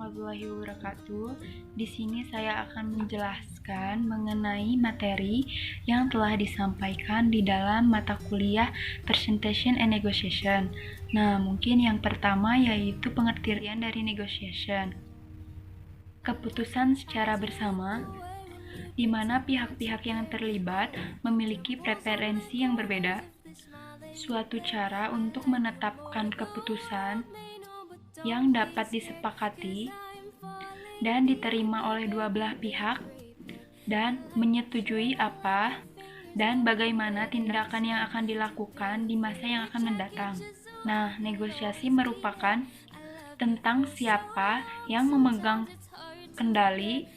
warahmatullahi wabarakatuh. Di sini saya akan menjelaskan mengenai materi yang telah disampaikan di dalam mata kuliah Presentation and Negotiation. Nah, mungkin yang pertama yaitu pengertian dari negotiation. Keputusan secara bersama di mana pihak-pihak yang terlibat memiliki preferensi yang berbeda. Suatu cara untuk menetapkan keputusan yang dapat disepakati dan diterima oleh dua belah pihak dan menyetujui apa dan bagaimana tindakan yang akan dilakukan di masa yang akan mendatang. Nah, negosiasi merupakan tentang siapa yang memegang kendali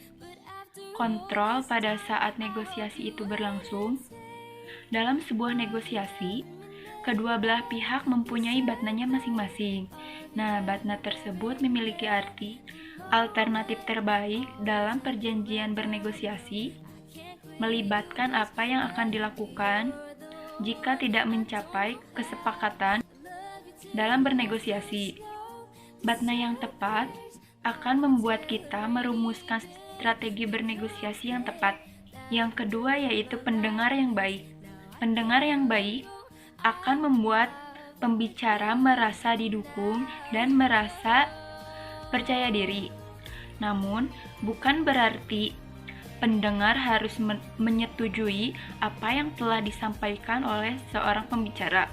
kontrol pada saat negosiasi itu berlangsung. Dalam sebuah negosiasi, kedua belah pihak mempunyai batnanya masing-masing. Nah, batna tersebut memiliki arti alternatif terbaik dalam perjanjian bernegosiasi, melibatkan apa yang akan dilakukan jika tidak mencapai kesepakatan dalam bernegosiasi. Batna yang tepat akan membuat kita merumuskan strategi bernegosiasi yang tepat. Yang kedua yaitu pendengar yang baik. Pendengar yang baik akan membuat pembicara merasa didukung dan merasa percaya diri. Namun, bukan berarti pendengar harus menyetujui apa yang telah disampaikan oleh seorang pembicara.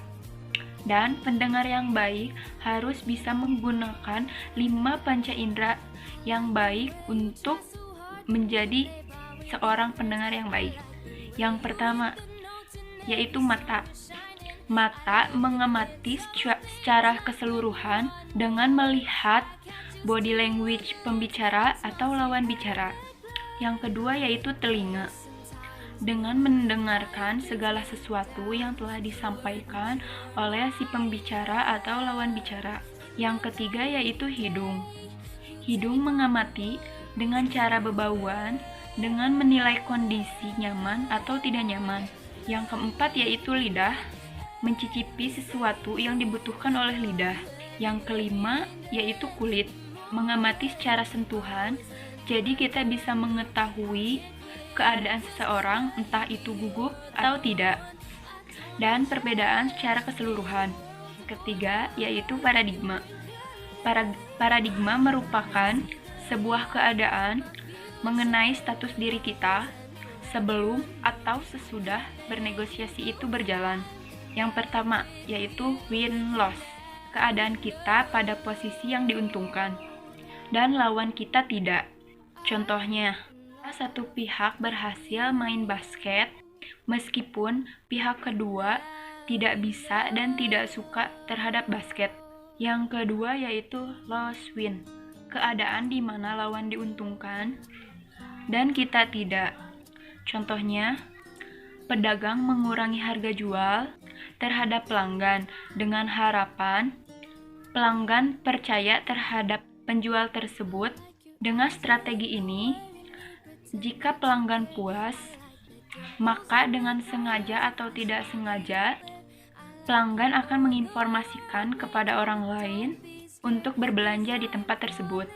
Dan pendengar yang baik harus bisa menggunakan 5 panca indera yang baik untuk menjadi seorang pendengar yang baik. Yang pertama yaitu mata. Mata mengamati secara keseluruhan dengan melihat body language pembicara atau lawan bicara. Yang kedua yaitu telinga, dengan mendengarkan segala sesuatu yang telah disampaikan oleh si pembicara atau lawan bicara. Yang ketiga yaitu hidung. Hidung mengamati dengan cara bebauan, dengan menilai kondisi nyaman atau tidak nyaman. Yang keempat yaitu lidah, mencicipi sesuatu yang dibutuhkan oleh lidah. Yang kelima yaitu kulit, mengamati secara sentuhan, jadi kita bisa mengetahui keadaan seseorang, entah itu gugup atau tidak. Dan perbedaan secara keseluruhan. Ketiga yaitu paradigma. Paradigma merupakan sebuah keadaan mengenai status diri kita sebelum atau sesudah bernegosiasi itu berjalan. Yang pertama yaitu win-loss, keadaan kita pada posisi yang diuntungkan dan lawan kita tidak. Contohnya, satu pihak berhasil main basket meskipun pihak kedua tidak bisa dan tidak suka terhadap basket. Yang kedua yaitu loss-win, keadaan di mana lawan diuntungkan dan kita tidak. Contohnya, pedagang mengurangi harga jual terhadap pelanggan dengan harapan pelanggan percaya terhadap penjual tersebut. Dengan strategi ini, jika pelanggan puas, maka dengan sengaja atau tidak sengaja, pelanggan akan menginformasikan kepada orang lain untuk berbelanja di tempat tersebut.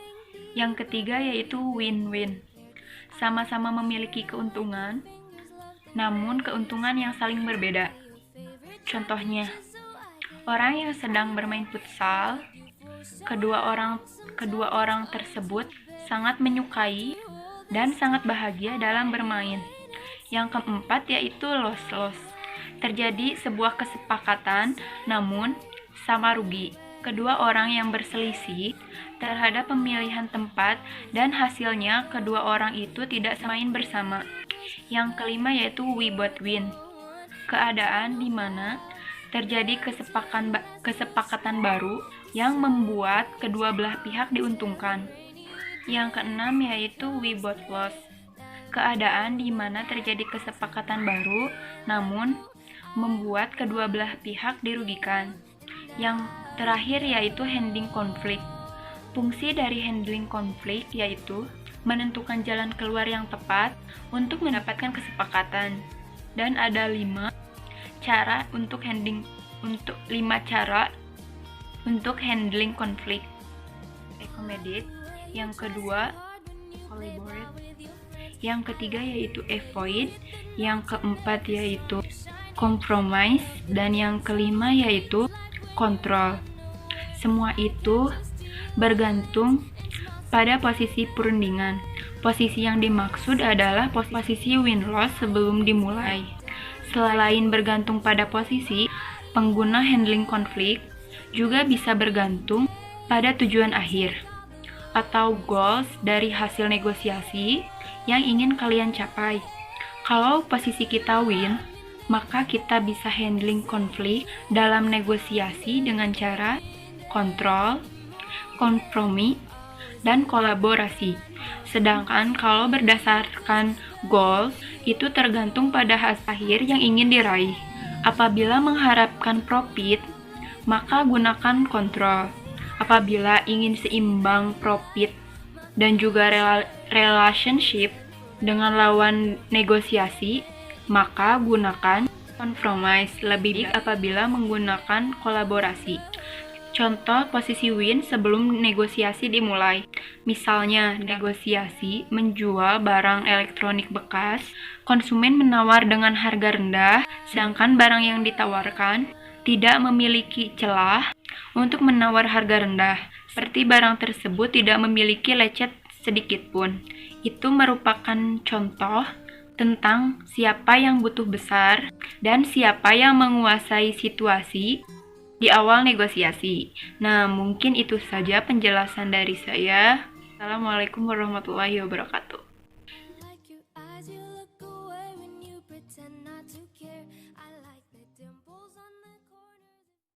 Yang ketiga yaitu win-win, sama-sama memiliki keuntungan, namun keuntungan yang saling berbeda. Contohnya, orang yang sedang bermain futsal, kedua orang tersebut sangat menyukai dan sangat bahagia dalam bermain. Yang keempat yaitu loss-loss, terjadi sebuah kesepakatan namun sama rugi. Kedua orang yang berselisih terhadap pemilihan tempat dan hasilnya kedua orang itu tidak main bersama. Yang kelima yaitu we both win, keadaan di mana terjadi kesepakatan baru yang membuat kedua belah pihak diuntungkan. Yang keenam yaitu we both loss, keadaan di mana terjadi kesepakatan baru namun membuat kedua belah pihak dirugikan. Yang terakhir yaitu handling konflik. Fungsi dari handling konflik yaitu menentukan jalan keluar yang tepat untuk mendapatkan kesepakatan. Dan ada 5 cara untuk handling konflik. Accommodate, Yang kedua, collaborate. Yang ketiga yaitu avoid. Yang keempat yaitu compromise. Dan yang kelima yaitu control. Semua itu bergantung pada posisi perundingan. Posisi yang dimaksud adalah posisi win-loss sebelum dimulai. Selain bergantung pada posisi, pengguna handling konflik juga bisa bergantung pada tujuan akhir atau goals dari hasil negosiasi yang ingin kalian capai. Kalau posisi kita win, maka kita bisa handling konflik dalam negosiasi dengan cara kontrol, kompromi, dan kolaborasi. Sedangkan kalau berdasarkan goals, itu tergantung pada hasil akhir yang ingin diraih. Apabila mengharapkan profit, maka gunakan kontrol. Apabila ingin seimbang profit dan juga relationship dengan lawan negosiasi, maka gunakan compromise. Lebih baik apabila menggunakan kolaborasi. Contoh posisi win sebelum negosiasi dimulai. Misalnya, negosiasi menjual barang elektronik bekas, konsumen menawar dengan harga rendah, sedangkan barang yang ditawarkan tidak memiliki celah untuk menawar harga rendah, seperti barang tersebut tidak memiliki lecet sedikit pun. Itu merupakan contoh tentang siapa yang butuh besar dan siapa yang menguasai situasi di awal negosiasi. Nah, mungkin itu saja penjelasan dari saya. Assalamualaikum warahmatullahi wabarakatuh.